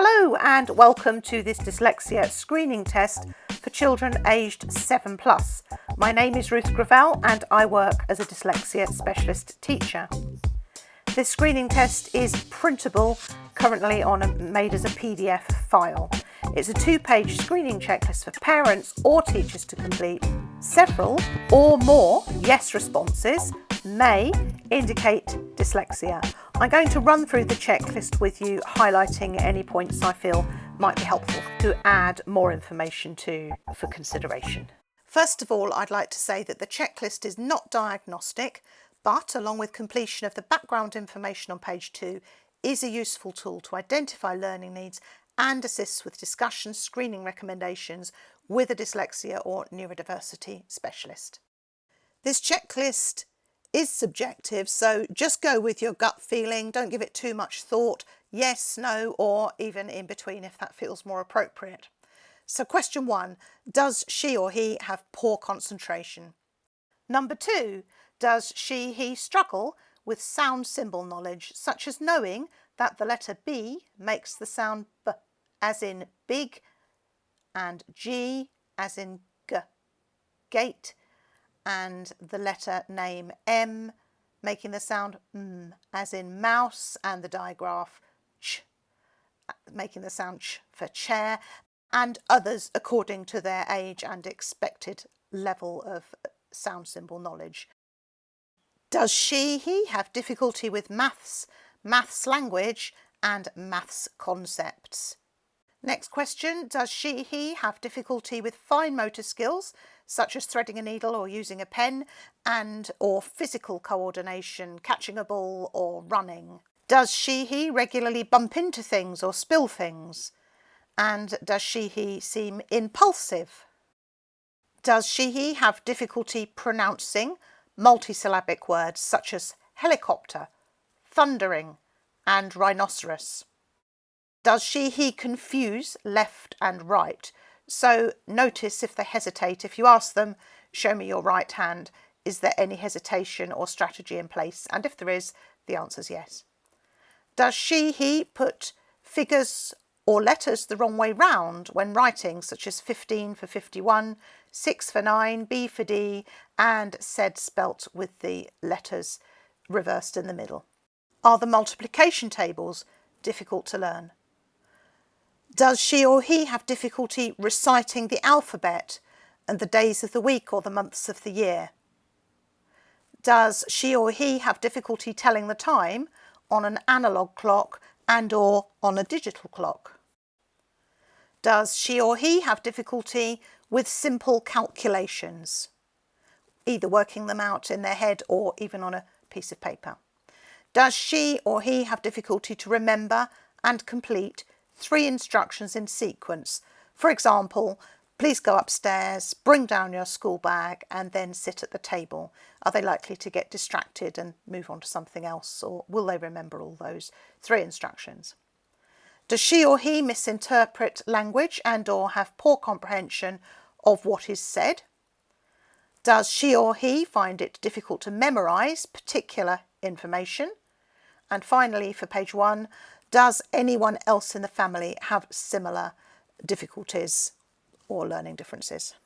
Hello and welcome to this dyslexia screening test for children aged 7+. My name is Ruth Gravelle and I work as a dyslexia specialist teacher. This screening test is printable, currently made as a PDF file. It's a 2-page screening checklist for parents or teachers to complete. Several or more yes responses may indicate dyslexia. I'm going to run through the checklist with you, highlighting any points I feel might be helpful to add more information to for consideration. First of all, I'd like to say that the checklist is not diagnostic, but along with completion of the background information on page 2, is a useful tool to identify learning needs and assists with discussion screening recommendations with a dyslexia or neurodiversity specialist. This checklist is subjective, so just go with your gut feeling. Don't give it too much thought. Yes, no, or even in between if that feels more appropriate. So question 1, does she or he have poor concentration? Number 2, does he struggle with sound symbol knowledge, such as knowing that the letter B makes the sound B, as in big, and G as in G, gate, and the letter name M making the sound M, as in mouse, and the digraph Ch making the sound Ch for chair, and others according to their age and expected level of sound symbol knowledge. Does he have difficulty with maths language, and maths concepts? Next question, does he have difficulty with fine motor skills, such as threading a needle or using a pen, and or physical coordination, catching a ball or running? Does he regularly bump into things or spill things? And does he seem impulsive? Does he have difficulty pronouncing multisyllabic words such as helicopter, thundering, and rhinoceros? Does he confuse left and right? So notice if they hesitate. If you ask them, show me your right hand, is there any hesitation or strategy in place? And if there is, the answer is yes. Does he put figures or letters the wrong way round when writing, such as 15 for 51, 6 for 9, B for D, and said spelt with the letters reversed in the middle? Are the multiplication tables difficult to learn? Does she or he have difficulty reciting the alphabet and the days of the week or the months of the year? Does she or he have difficulty telling the time on an analogue clock and or on a digital clock? Does she or he have difficulty with simple calculations, either working them out in their head or even on a piece of paper? Does she or he have difficulty to remember and complete 3 instructions in sequence? For example, please go upstairs, bring down your school bag, and then sit at the table. Are they likely to get distracted and move on to something else, or will they remember all those 3 instructions? Does she or he misinterpret language and or have poor comprehension of what is said? Does she or he find it difficult to memorise particular information? And finally, for page 1, does anyone else in the family have similar difficulties or learning differences?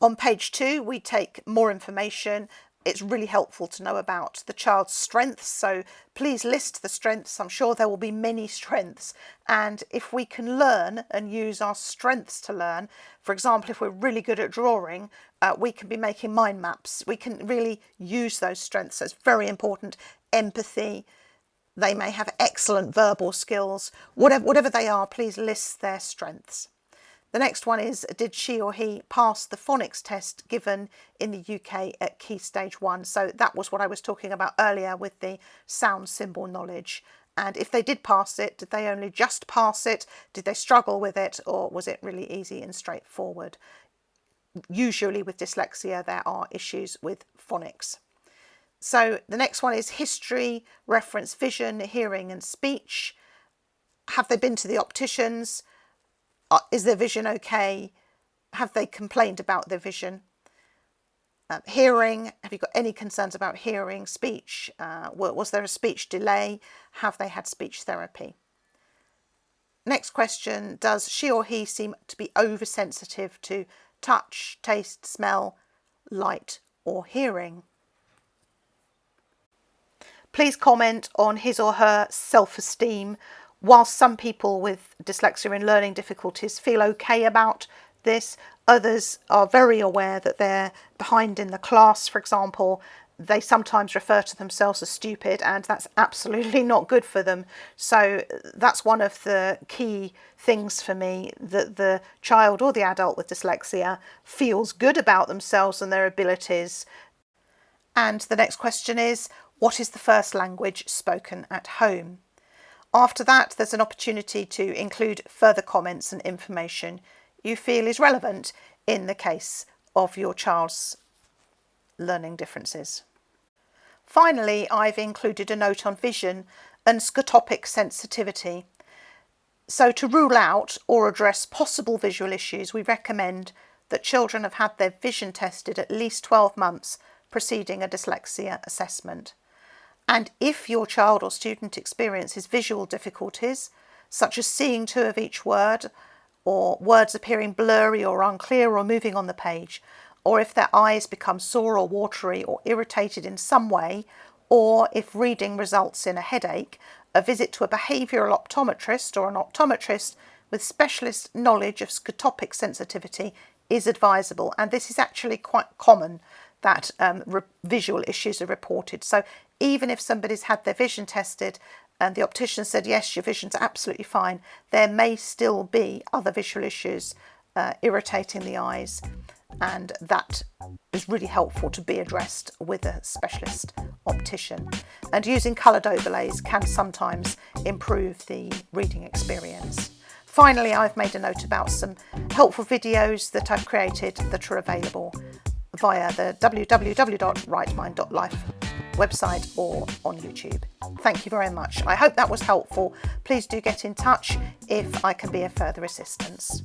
On page 2, we take more information. It's really helpful to know about the child's strengths, so please list the strengths. I'm sure there will be many strengths, and if we can learn and use our strengths to learn, for example, if we're really good at drawing, we can be making mind maps. We can really use those strengths. So it's very important. Empathy. They may have excellent verbal skills. Whatever they are, please list their strengths. The next one is, did she or he pass the phonics test given in the UK at Key Stage 1? So that was what I was talking about earlier with the sound symbol knowledge. And if they did pass it, did they only just pass it? Did they struggle with it? Or was it really easy and straightforward? Usually with dyslexia, there are issues with phonics. So the next one is history, reference vision, hearing and speech. Have they been to the opticians? Is their vision okay? Have they complained about their vision? Hearing, have you got any concerns about hearing? Speech, was there a speech delay? Have they had speech therapy? Next question, does she or he seem to be oversensitive to touch, taste, smell, light or hearing? Please comment on his or her self-esteem. Whilst some people with dyslexia and learning difficulties feel okay about this, others are very aware that they're behind in the class, for example. They sometimes refer to themselves as stupid, and that's absolutely not good for them. So that's one of the key things for me, that the child or the adult with dyslexia feels good about themselves and their abilities. And the next question is, what is the first language spoken at home? After that, there's an opportunity to include further comments and information you feel is relevant in the case of your child's learning differences. Finally, I've included a note on vision and scotopic sensitivity. So to rule out or address possible visual issues, we recommend that children have had their vision tested at least 12 months preceding a dyslexia assessment. And if your child or student experiences visual difficulties, such as seeing two of each word, or words appearing blurry or unclear or moving on the page, or if their eyes become sore or watery or irritated in some way, or if reading results in a headache, a visit to a behavioural optometrist or an optometrist with specialist knowledge of scotopic sensitivity is advisable. And this is actually quite common, that visual issues are reported. So even if somebody's had their vision tested and the optician said, yes, your vision's absolutely fine, there may still be other visual issues irritating the eyes, and that is really helpful to be addressed with a specialist optician. And using coloured overlays can sometimes improve the reading experience. Finally, I've made a note about some helpful videos that I've created that are available via the www.rightmind.life website or on YouTube. Thank you very much. I hope that was helpful. Please do get in touch if I can be of further assistance.